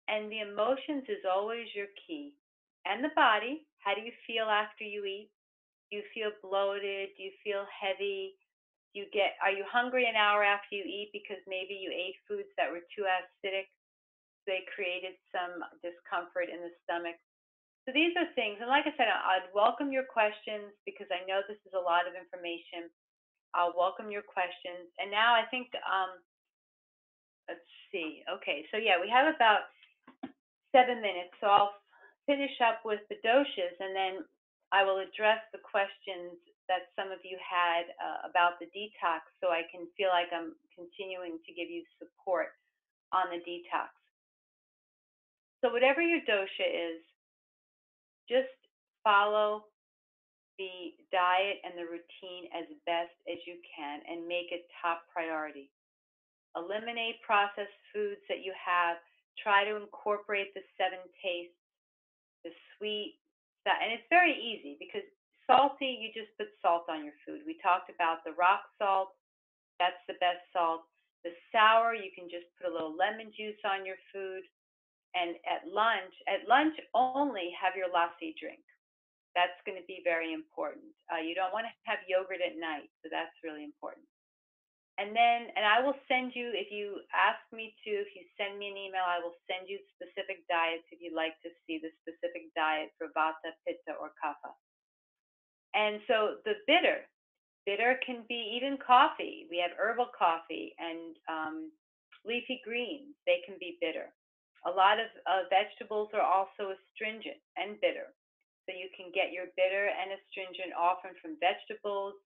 And the emotions is always your key. And the body, how do you feel after you eat? Do you feel bloated? Do you feel heavy? Are you hungry an hour after you eat because maybe you ate foods that were too acidic? They created some discomfort in the stomach. So these are things, and like I said, I'd welcome your questions, because I know this is a lot of information. I'll welcome your questions. And now I think, let's see. Okay, so yeah, we have about 7 minutes, so I'll finish up with the doshas, and then I will address the questions that some of you had about the detox, so I can feel like I'm continuing to give you support on the detox. So whatever your dosha is, just follow the diet and the routine as best as you can, and make it top priority. Eliminate processed foods that you have. Try to incorporate the 7 tastes, the sweet, and it's very easy, because salty, you just put salt on your food. We talked about the rock salt. That's the best salt. The sour, you can just put a little lemon juice on your food. And at lunch only have your lassi drink. That's going to be very important. You don't want to have yogurt at night, so that's really important. And I will send you, if you ask me to, if you send me an email, I will send you specific diets if you'd like to see the specific diet for vata, pitta, or kapha. And so the bitter can be even coffee. We have herbal coffee and leafy greens. They can be bitter. A lot of vegetables are also astringent and bitter. so you can get your bitter and astringent often from vegetables,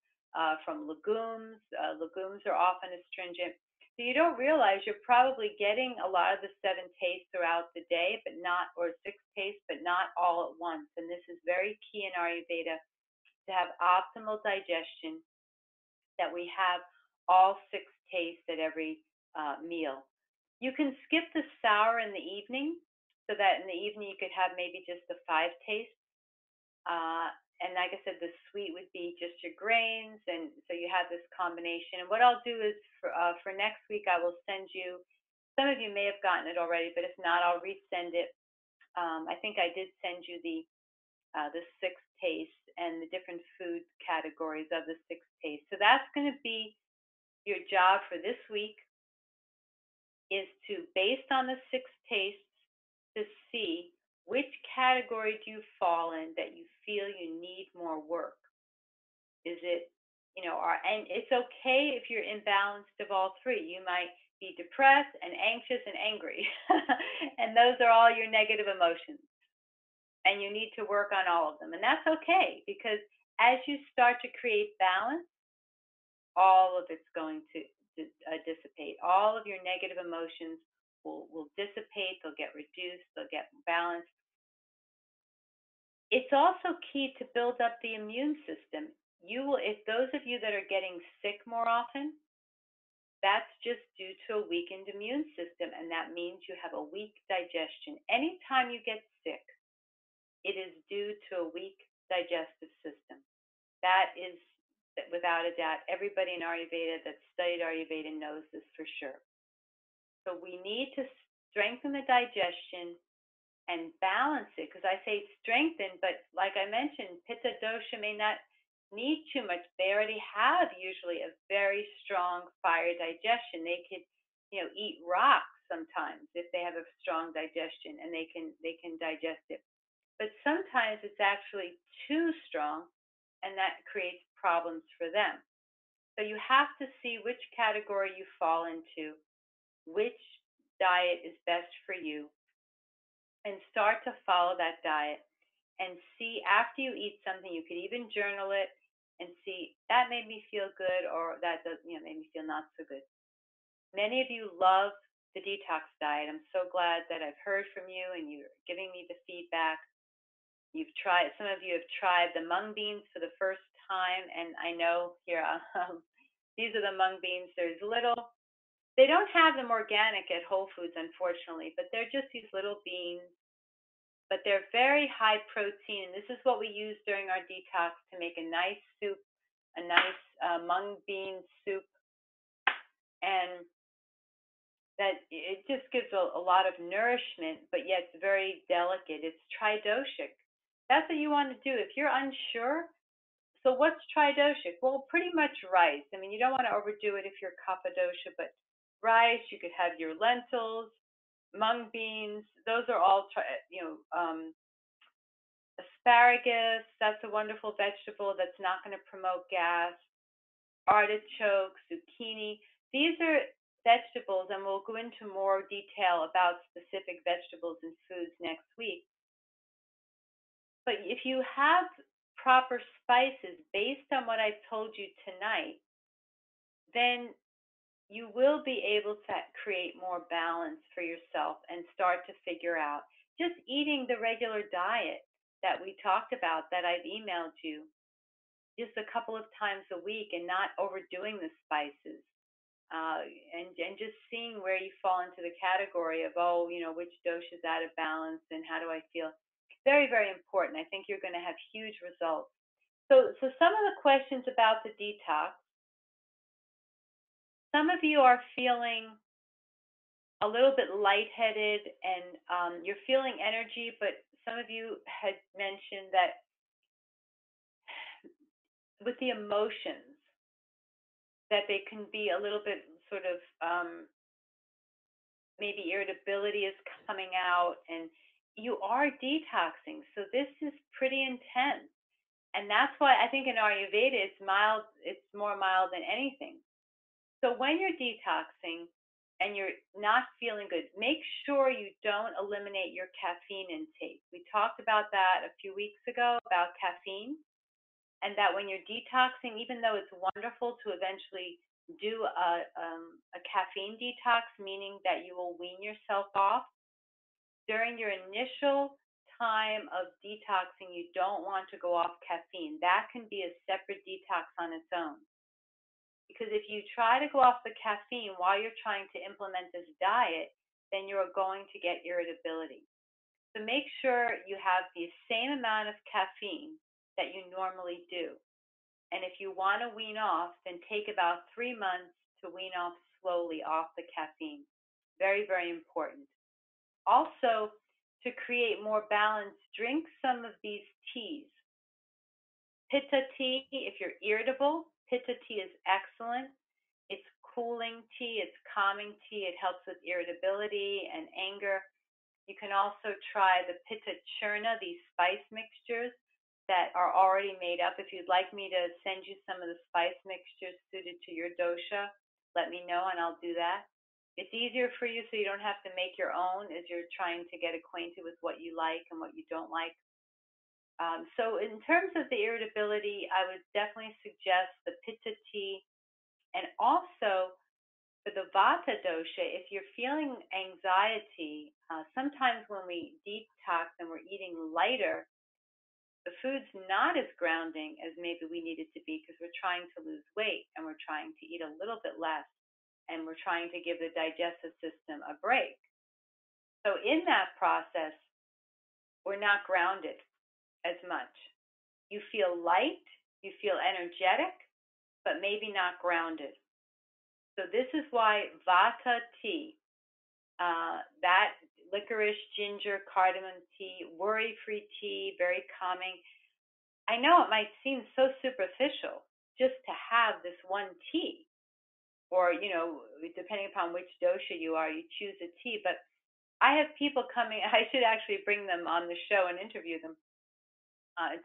from legumes. Legumes are often astringent. So you don't realize you're probably getting a lot of the 7 tastes throughout the day, but not, or 6 tastes, but not all at once. And this is very key in Ayurveda to have optimal digestion, that we have all 6 tastes at every meal. You can skip the sour in the evening, so that in the evening you could have maybe just the 5 tastes. And like I said, the sweet would be just your grains, and so you have this combination. And what I'll do is for next week, I will send you. Some of you may have gotten it already, but if not, I'll resend it. I think I did send you the 6 tastes and the different food categories of the 6 tastes. So that's going to be your job for this week, is to, based on the 6 tastes, to see which category do you fall in that you feel you need more work. Is it, and it's okay if you're imbalanced of all 3. You might be depressed and anxious and angry, and those are all your negative emotions. And you need to work on all of them. And that's okay, because as you start to create balance, all of it's going to dissipate. All of your negative emotions will dissipate, they'll get reduced, they'll get balanced. It's also key to build up the immune system. You will, if those of you that are getting sick more often, that's just due to a weakened immune system, and that means you have a weak digestion. Anytime you get sick, it is due to a weak digestive system. That is, without a doubt, everybody in Ayurveda that studied Ayurveda knows this for sure. So we need to strengthen the digestion and balance it, because I say strengthen, but like I mentioned, Pitta dosha may not need too much. They already have usually a very strong fire digestion. They could, eat rocks sometimes if they have a strong digestion, and they can digest it. But sometimes it's actually too strong, and that creates problems for them. So you have to see which category you fall into, which diet is best for you, and start to follow that diet, and see, after you eat something, you could even journal it and see, that made me feel good, or that does, made me feel not so good. Many of you love the detox diet. I'm so glad that I've heard from you and you're giving me the feedback. You've tried, some of you have tried the mung beans for the first time, and I know here, these are the mung beans. There's little, they don't have them organic at Whole Foods, unfortunately, but they're just these little beans, but they're very high protein, and this is what we use during our detox to make a nice soup, a nice mung bean soup, and that it just gives a lot of nourishment, but yet it's very delicate. It's tridoshic. That's what you want to do. If you're unsure, so what's tridoshic? Well, pretty much rice. I mean, you don't want to overdo it if you're kapha dosha, but rice, you could have your lentils, mung beans. Those are all, asparagus, that's a wonderful vegetable that's not going to promote gas. Artichoke, zucchini. These are vegetables, and we'll go into more detail about specific vegetables and foods next week. But if you have proper spices based on what I've told you tonight, then you will be able to create more balance for yourself and start to figure out just eating the regular diet that we talked about, that I've emailed you, just a couple of times a week, and not overdoing the spices, and just seeing where you fall into the category of, which dosha is out of balance and how do I feel. Very, very important. I think you're going to have huge results. So some of the questions about the detox. Some of you are feeling a little bit lightheaded, and you're feeling energy, but some of you had mentioned that with the emotions, that they can be a little bit sort of, maybe irritability is coming out, and you are detoxing. So this is pretty intense. And that's why I think in Ayurveda it's mild, it's more mild than anything. So when you're detoxing, and you're not feeling good, make sure you don't eliminate your caffeine intake. We talked about that a few weeks ago about caffeine, and that when you're detoxing, even though it's wonderful to eventually do a caffeine detox, meaning that you will wean yourself off, during your initial time of detoxing, you don't want to go off caffeine. That can be a separate detox on its own. Because if you try to go off the caffeine while you're trying to implement this diet, then you're going to get irritability. So make sure you have the same amount of caffeine that you normally do. And if you want to wean off, then take about 3 months to wean off slowly off the caffeine. Very, very important. Also, to create more balance, drink some of these teas. Pitta tea, if you're irritable, pitta tea is excellent. It's cooling tea, it's calming tea, it helps with irritability and anger. You can also try the pitta churna, these spice mixtures that are already made up. If you'd like me to send you some of the spice mixtures suited to your dosha, let me know and I'll do that. It's easier for you so you don't have to make your own as you're trying to get acquainted with what you like and what you don't like. So in terms of the irritability, I would definitely suggest the pitta tea. And also for the vata dosha, if you're feeling anxiety, sometimes when we detox and we're eating lighter, the food's not as grounding as maybe we need it to be because we're trying to lose weight and we're trying to eat a little bit less and we're trying to give the digestive system a break. So in that process, we're not grounded as much. You feel light, you feel energetic, but maybe not grounded. So this is why vata tea, that licorice, ginger, cardamom tea, worry-free tea, very calming. I know it might seem so superficial just to have this one tea, or, depending upon which dosha you are, you choose a tea. But I have people coming, I should actually bring them on the show and interview them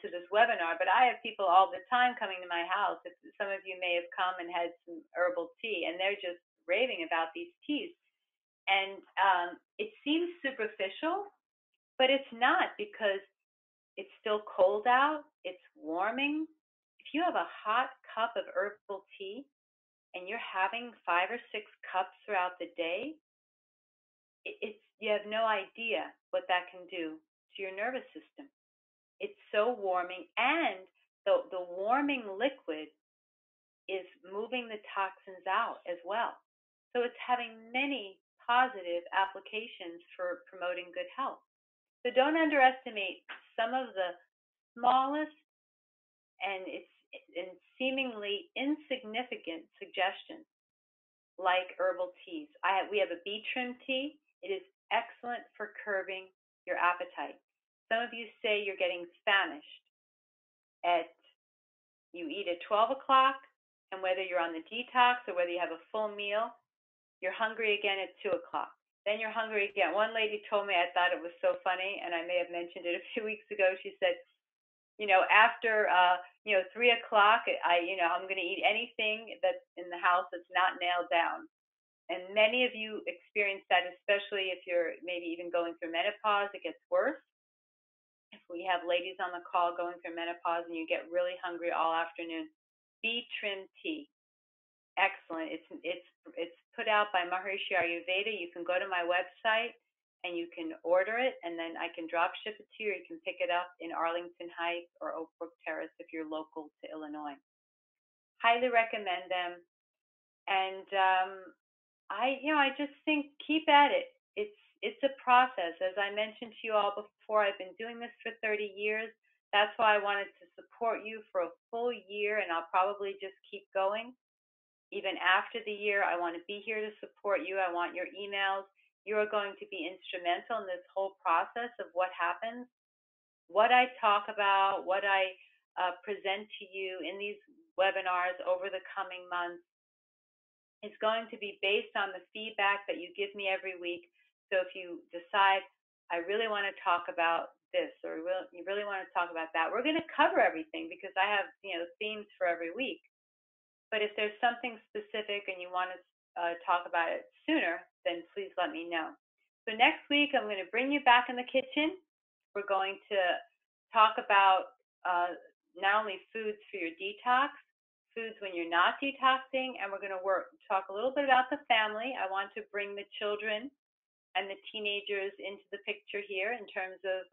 to this webinar, but I have people all the time coming to my house. Some of you may have come and had some herbal tea, and they're just raving about these teas. And it seems superficial, but it's not, because it's still cold out, it's warming. If you have a hot cup of herbal tea and you're having 5 or 6 cups throughout the day, you have no idea what that can do to your nervous system. It's so warming, and the warming liquid is moving the toxins out as well. So it's having many positive applications for promoting good health. So don't underestimate some of the smallest and seemingly insignificant suggestions like herbal teas. We have a bee trim tea. It is excellent for curbing your appetite. Some of you say you're getting famished you eat at 12 o'clock, and whether you're on the detox or whether you have a full meal, you're hungry again at 2 o'clock. Then you're hungry again. One lady told me, I thought it was so funny, and I may have mentioned it a few weeks ago. She said, after 3 o'clock, I'm going to eat anything that's in the house that's not nailed down. And many of you experience that, especially if you're maybe even going through menopause. It gets worse. If we have ladies on the call going through menopause and you get really hungry all afternoon, bee trim tea, excellent. It's put out by Maharishi Ayurveda. You can go to my website and you can order it, and then I can drop ship it to you, or you can pick it up in Arlington Heights or Oak Brook Terrace if you're local to Illinois. Highly recommend them. And I just think keep at it. It's a process. As I mentioned to you all before, I've been doing this for 30 years. That's why I wanted to support you for a full year, and I'll probably just keep going. Even after the year, I want to be here to support you. I want your emails. You are going to be instrumental in this whole process of what happens. What I talk about, what I present to you in these webinars over the coming months is going to be based on the feedback that you give me every week. So if you decide, I really want to talk about this, or you really want to talk about that, we're going to cover everything because I have themes for every week. But if there's something specific and you want to talk about it sooner, then please let me know. So next week, I'm going to bring you back in the kitchen. We're going to talk about not only foods for your detox, foods when you're not detoxing, and we're going to talk a little bit about the family. I want to bring the children and the teenagers into the picture here in terms of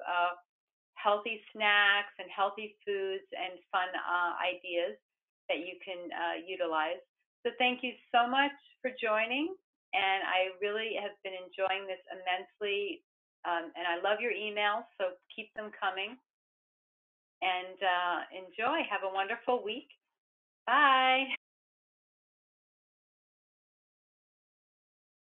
healthy snacks and healthy foods and fun ideas that you can utilize. So thank you so much for joining, and I really have been enjoying this immensely, and I love your emails, so keep them coming, and enjoy. Have a wonderful week. Bye.